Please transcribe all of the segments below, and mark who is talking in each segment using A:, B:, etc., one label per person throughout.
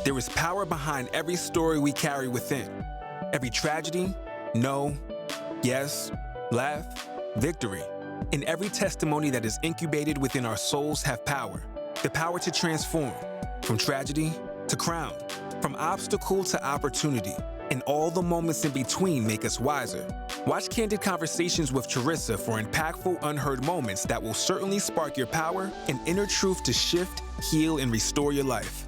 A: There is power behind every story we carry within. Every tragedy, no, yes, laugh, victory. And every testimony that is incubated within our souls have power. The power to transform, from tragedy to crown, from obstacle to opportunity. And all the moments in between make us wiser. Watch Candid Conversations with Charisa for impactful, unheard moments that will certainly spark your power and inner truth to shift, heal, and restore your life.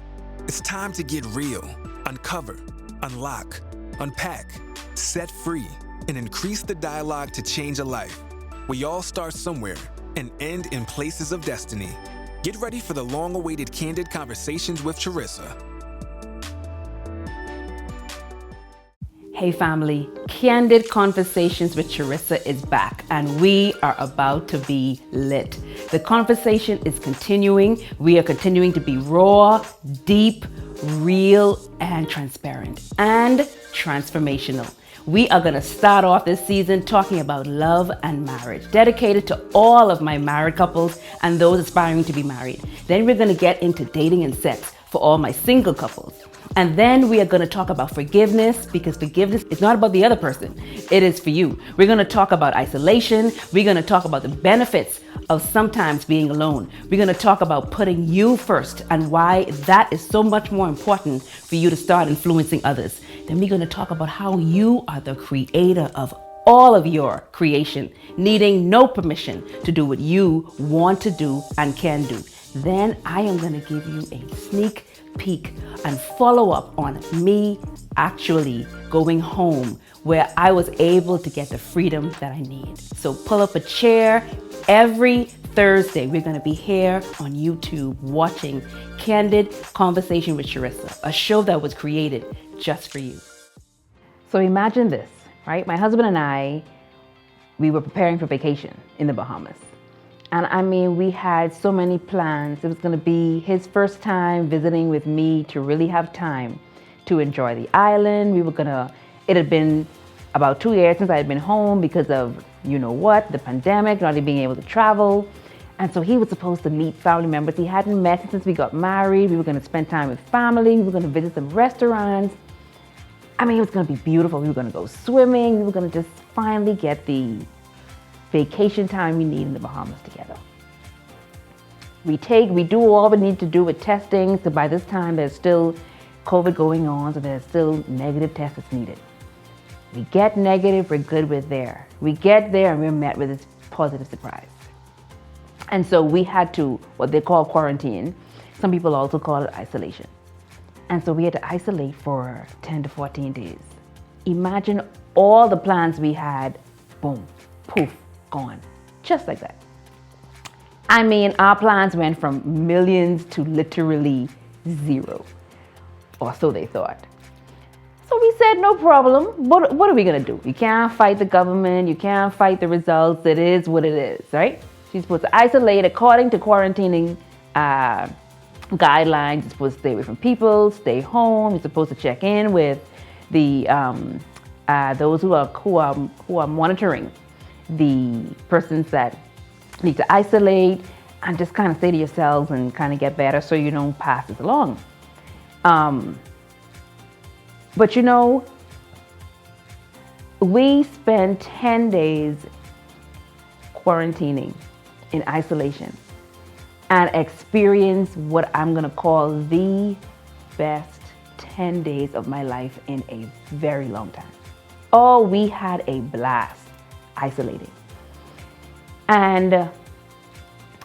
A: It's time to get real, uncover, unlock, unpack, set free, and increase the dialogue to change a life. We all start somewhere and end in places of destiny. Get ready for the long-awaited Candid Conversations with Charisa.
B: Hey family, Candid Conversations with Charisa is back and we are about to be lit. The conversation is continuing. We are continuing to be raw, deep, real, and transparent and transformational. We are going to start off this season talking about love and marriage, dedicated to all of my married couples and those aspiring to be married. Then we're going to get into dating and sex for all my single couples. And then we are going to talk about forgiveness, because forgiveness is not about the other person. It is for you. We're going to talk about isolation. We're going to talk about the benefits of sometimes being alone. We're going to talk about putting you first and why that is so much more important for you to start influencing others. Then we're going to talk about how you are the creator of all of your creation, needing no permission to do what you want to do and can do. Then I am going to give you a sneak peek and follow up on me actually going home, where I was able to get the freedom that I need. So pull up a chair. Every Thursday, we're going to be here on YouTube watching Candid Conversation with Charisa, a show that was created just for you. So imagine this, right? My husband and I, we were preparing for vacation in the Bahamas. And I mean, we had so many plans. It was going to be his first time visiting with me to really have time to enjoy the island. It had been about 2 years since I had been home because of, the pandemic, not even being able to travel. And so he was supposed to meet family members he hadn't met since we got married. We were going to spend time with family. We were going to visit some restaurants. I mean, it was going to be beautiful. We were going to go swimming. We were going to just finally get the vacation time we need in the Bahamas together. We do all we need to do with testing. So by this time, there's still COVID going on. So there's still negative tests that's needed. We get negative, we're good with there. We get there and we're met with this positive surprise. And so we had to, what they call quarantine. Some people also call it isolation. And so we had to isolate for 10 to 14 days. Imagine all the plans we had, boom, poof, gone, just like that. I mean, our plans went from millions to literally zero, or so they thought. So we said, no problem. What are we gonna do? You can't fight the government. You can't fight the results. It is what it is, right? She's supposed to isolate according to quarantining guidelines. You're supposed to stay away from people, stay home. You're supposed to check in with the those who are monitoring the persons that need to isolate, and just kind of stay to yourselves and kind of get better so you don't pass this along. But we spent 10 days quarantining in isolation and experienced what I'm gonna call the best 10 days of my life in a very long time. Oh, we had a blast isolating. And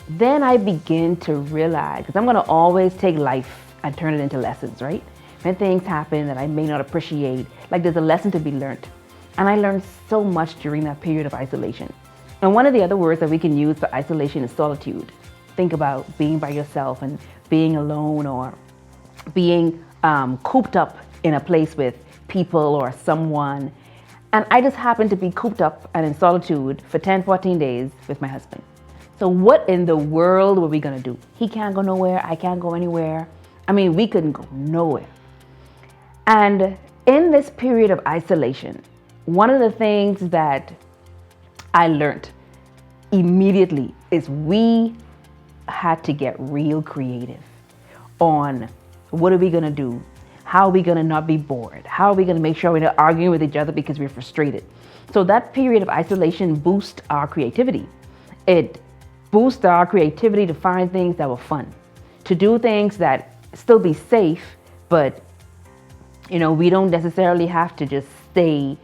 B: then I begin to realize, because I'm going to always take life and turn it into lessons, right? When things happen that I may not appreciate, like there's a lesson to be learned. And I learned so much during that period of isolation. And one of the other words that we can use for isolation is solitude. Think about being by yourself and being alone, or being cooped up in a place with people or someone. And I just happened to be cooped up and in solitude for 10, 14 days with my husband. So what in the world were we gonna do? He can't go nowhere, I can't go anywhere. I mean, we couldn't go nowhere. And in this period of isolation, one of the things that I learned immediately is we had to get real creative on what are we gonna do How are we going to not be bored? How are we going to make sure we're not arguing with each other because we're frustrated? So that period of isolation boosts our creativity. It boosts our creativity to find things that were fun, to do things that still be safe, but we don't necessarily have to just stay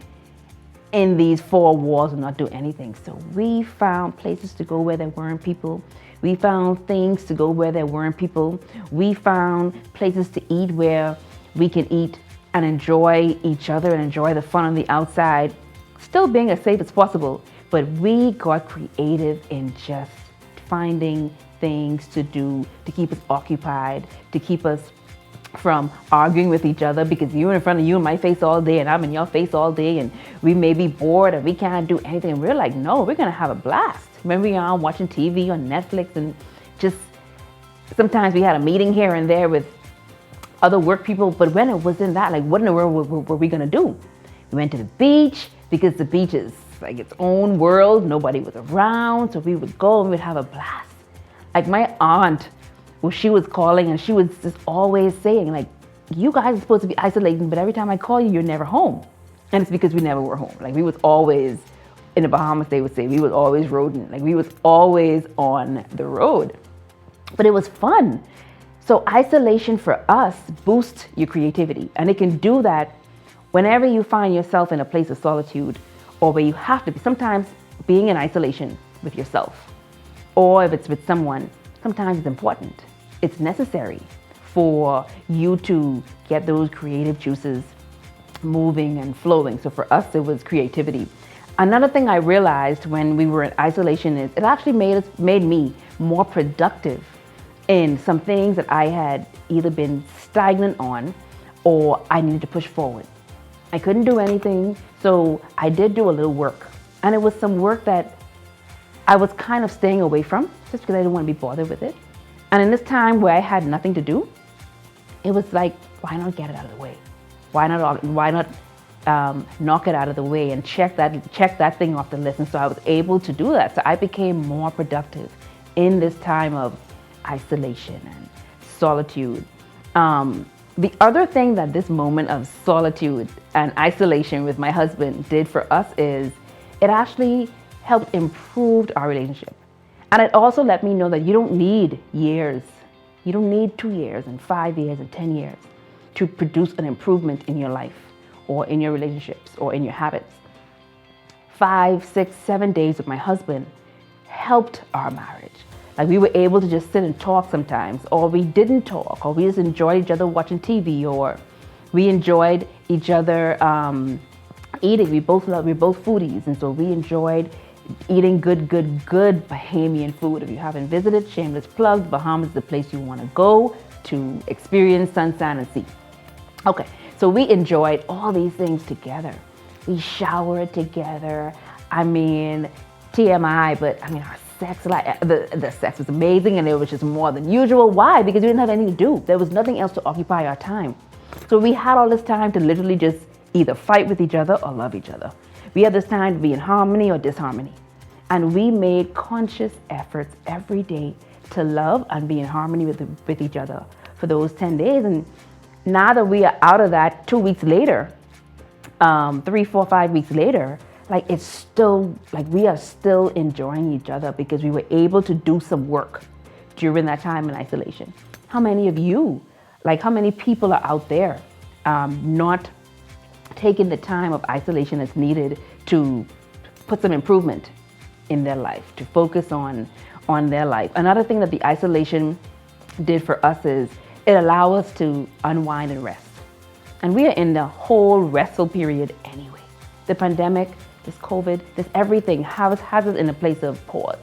B: in these four walls and not do anything. So we found places to go where there weren't people. We found things to go where there weren't people. We found places to eat where we can eat and enjoy each other and enjoy the fun on the outside, still being as safe as possible. But we got creative in just finding things to do to keep us occupied, to keep us from arguing with each other, because you're in front of you in my face all day and I'm in your face all day, and we may be bored and we can't do anything. And we're like, no, we're gonna have a blast. Remember, we are watching TV on Netflix, and just sometimes we had a meeting here and there with other work people, but when it was in that, like, what in the world were we gonna do? We went to the beach because the beach is like its own world. Nobody was around, so we would go and we'd have a blast. Like my aunt, well, she was calling and she was just always saying, like, you guys are supposed to be isolating, but every time I call you, you're never home. And it's because we never were home. Like, we was always in the Bahamas, they would say, we was always roading. Like, we was always on the road. But it was fun. So isolation for us boosts your creativity. And it can do that whenever you find yourself in a place of solitude, or where you have to be. Sometimes being in isolation with yourself, or if it's with someone, sometimes it's important. It's necessary for you to get those creative juices moving and flowing. So for us, it was creativity. Another thing I realized when we were in isolation is it actually made me more productive in some things that I had either been stagnant on or I needed to push forward. I couldn't do anything, so I did do a little work. And it was some work that I was kind of staying away from just because I didn't want to be bothered with it. And in this time where I had nothing to do, it was like, why not get it out of the way? Why not knock it out of the way and check that thing off the list? And so I was able to do that. So I became more productive in this time of isolation and solitude. The other thing that this moment of solitude and isolation with my husband did for us is it actually helped improve our relationship. And it also let me know that you don't need years. You don't need 2 years and 5 years and 10 years to produce an improvement in your life or in your relationships or in your habits. 5, 6, 7 days with my husband helped our marriage. Like, we were able to just sit and talk sometimes, or we didn't talk, or we just enjoyed each other watching TV, or we enjoyed each other eating. We're both foodies, and so we enjoyed eating good Bahamian food. If you haven't visited, shameless plug, Bahamas is the place you want to go to experience sunshine and sea. Okay, so we enjoyed all these things together. We showered together. I mean, TMI, but I mean, our sex, like the sex was amazing, and it was just more than usual. Why? Because we didn't have anything to do. There was nothing else to occupy our time. So we had all this time to literally just either fight with each other or love each other. We had this time to be in harmony or disharmony. And we made conscious efforts every day to love and be in harmony with each other for those 10 days. And now that we are out of that 2 weeks later, 3, 4, 5 weeks later, like, it's still, like, we are still enjoying each other because we were able to do some work during that time in isolation. How many of you, like, how many people are out there not taking the time of isolation that's needed to put some improvement in their life, to focus on their life? Another thing that the isolation did for us is it allowed us to unwind and rest. And we are in the whole restful period anyway. The pandemic, this COVID, this everything has us in a place of pause.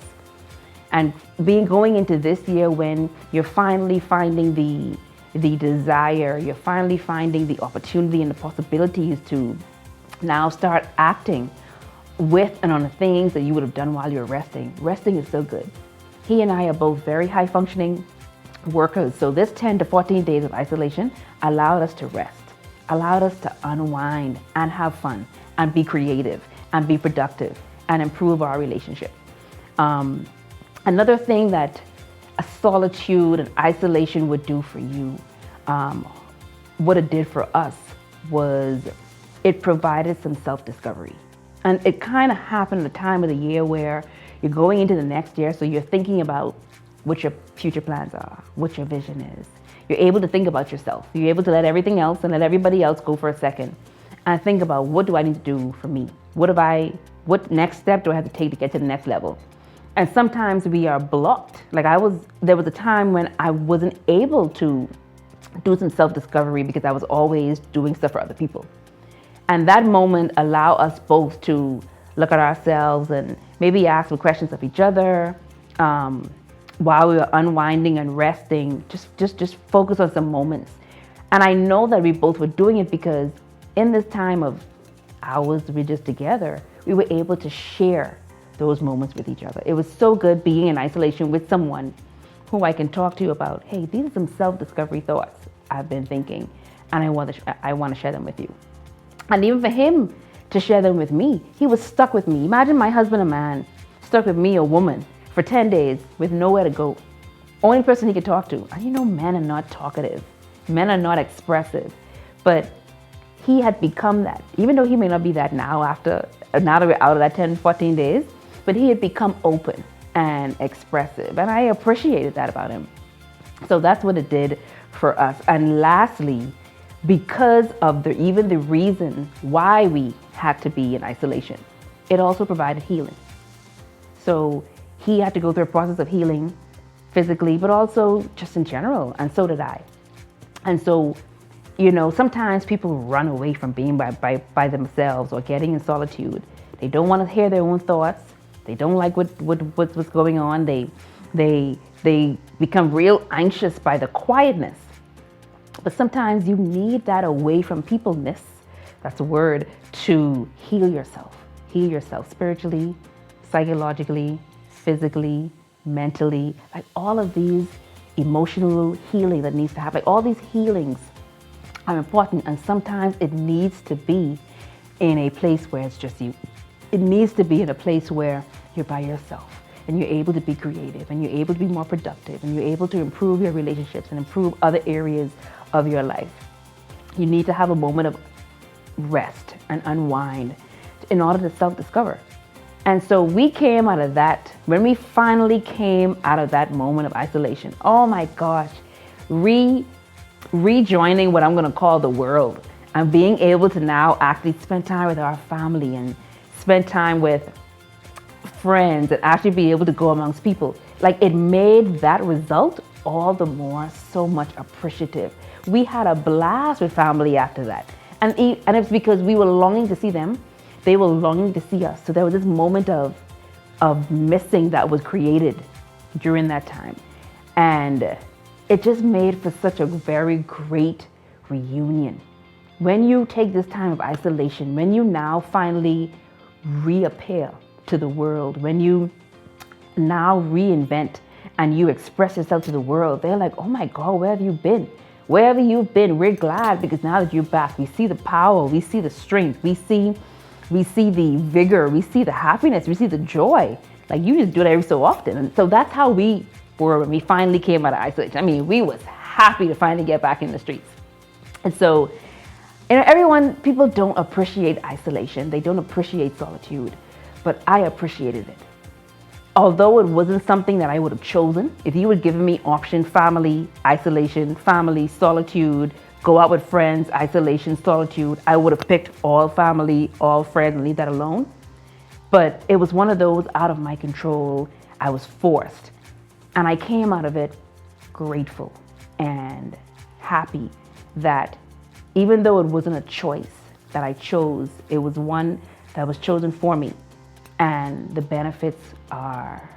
B: And going into this year when you're finally finding the desire, you're finally finding the opportunity and the possibilities to now start acting with and on the things that you would have done while you were resting. Resting is so good. He and I are both very high functioning workers. So this 10 to 14 days of isolation allowed us to rest, allowed us to unwind and have fun and be creative and be productive and improve our relationship. Another thing that a solitude and isolation would do for you, what it did for us was it provided some self-discovery. And it kind of happened at a time of the year where you're going into the next year, so you're thinking about what your future plans are, what your vision is. You're able to think about yourself. You're able to let everything else and let everybody else go for a second and think about, what do I need to do for me? What next step do I have to take to get to the next level? And sometimes we are blocked. There was a time when I wasn't able to do some self-discovery because I was always doing stuff for other people. And that moment allowed us both to look at ourselves and maybe ask some questions of each other, while we were unwinding and resting, just focus on some moments. And I know that we both were doing it because in this time of hours we just together, we were able to share those moments with each other. It was so good being in isolation with someone who I can talk to about, hey, these are some self-discovery thoughts I've been thinking, and I want to share them with you. And even for him to share them with me, he was stuck with me. Imagine my husband, a man, stuck with me, a woman, for 10 days with nowhere to go. Only person he could talk to. And men are not talkative. Men are not expressive. But he had become that. Even though he may not be that now that we're out of that 10, 14 days, but he had become open and expressive. And I appreciated that about him. So that's what it did for us. And lastly, because of the reason why we had to be in isolation, it also provided healing. So he had to go through a process of healing physically, but also just in general. And so did I. And so, sometimes people run away from being by themselves or getting in solitude. They don't want to hear their own thoughts. They don't like what's going on. They become real anxious by the quietness. But sometimes you need that away from peopleness, that's a word, to heal yourself. Heal yourself spiritually, psychologically, physically, mentally, like all of these emotional healing that needs to happen. Like all these healings are important, and sometimes it needs to be in a place where it's just you. It needs to be in a place where you're by yourself and you're able to be creative and you're able to be more productive and you're able to improve your relationships and improve other areas of your life. You need to have a moment of rest and unwind in order to self-discover. And so we came out of that, when we finally came out of that moment of isolation, oh my gosh, rejoining what I'm going to call the world and being able to now actually spend time with our family and spend time with friends and actually be able to go amongst people. Like, it made that result all the more so much appreciative. We had a blast with family after that. And it's because we were longing to see them. They were longing to see us. So there was this moment of missing that was created during that time. And it just made for such a very great reunion. When you take this time of isolation, when you now finally reappear to the world, when you now reinvent and you express yourself to the world, they're like, oh my God, where have you been? Wherever you've been, we're glad, because now that you're back, we see the power, we see the strength, we see the vigor, we see the happiness, we see the joy. Like, you just do it every so often. And so that's how we were when we finally came out of isolation. I mean, we was happy to finally get back in the streets. And so, people don't appreciate isolation. They don't appreciate solitude, but I appreciated it. Although it wasn't something that I would have chosen, if you had given me option, family, isolation, family, solitude, go out with friends, isolation, solitude, I would have picked all family, all friends, and leave that alone. But it was one of those out of my control. I was forced. And I came out of it grateful and happy that even though it wasn't a choice that I chose, it was one that was chosen for me. And the benefits are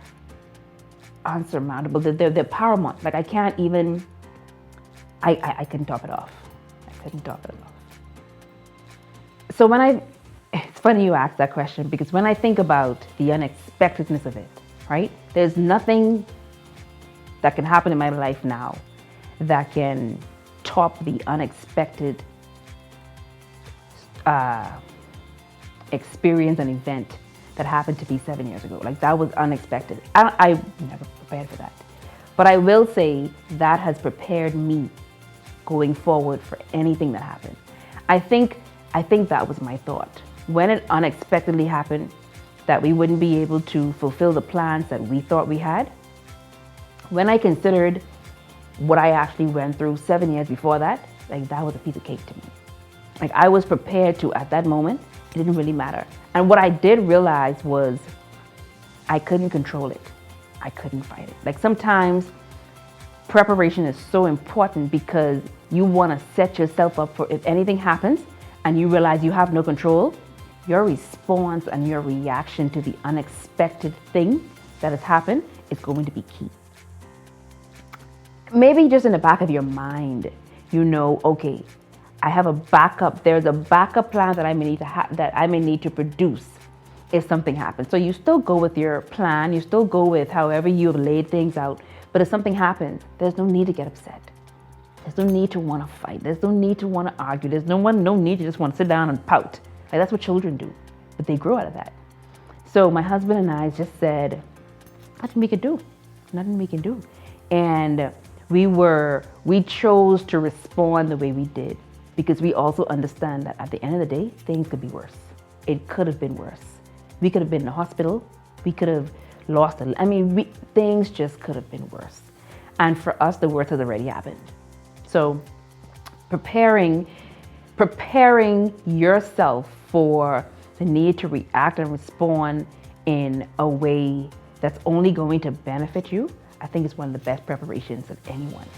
B: unsurmountable. They're paramount. Like, I couldn't top it off. I couldn't top it off. So it's funny you asked that question, because when I think about the unexpectedness of it, right? There's nothing that can happen in my life now that can top the unexpected experience and event that happened to be 7 years ago. Like, that was unexpected. I never prepared for that. But I will say that has prepared me going forward for anything that happened. I think that was my thought. When it unexpectedly happened, that we wouldn't be able to fulfill the plans that we thought we had. When I considered what I actually went through 7 years before that, like that was a piece of cake to me. Like I was prepared to, at that moment, it didn't really matter. And what I did realize was I couldn't control it. I couldn't fight it. Like sometimes preparation is so important because you want to set yourself up for if anything happens and you realize you have no control, your response and your reaction to the unexpected thing that has happened is going to be key. Maybe just in the back of your mind, you know, okay, I have a backup. There's a backup plan that I may need to that I may need to produce if something happens. So you still go with your plan. You still go with however you've laid things out. But if something happens, there's no need to get upset. There's no need to want to fight. There's no need to want to argue. There's no need to just want to sit down and pout. Like that's what children do, but they grow out of that. So my husband and I just said, nothing we could do, nothing we can do. And we chose to respond the way we did because we also understand that at the end of the day, things could be worse. It could have been worse. We could have been in the hospital. We could have lost things just could have been worse. And for us, the worst has already happened. So preparing yourself for the need to react and respond in a way that's only going to benefit you, I think is one of the best preparations of anyone.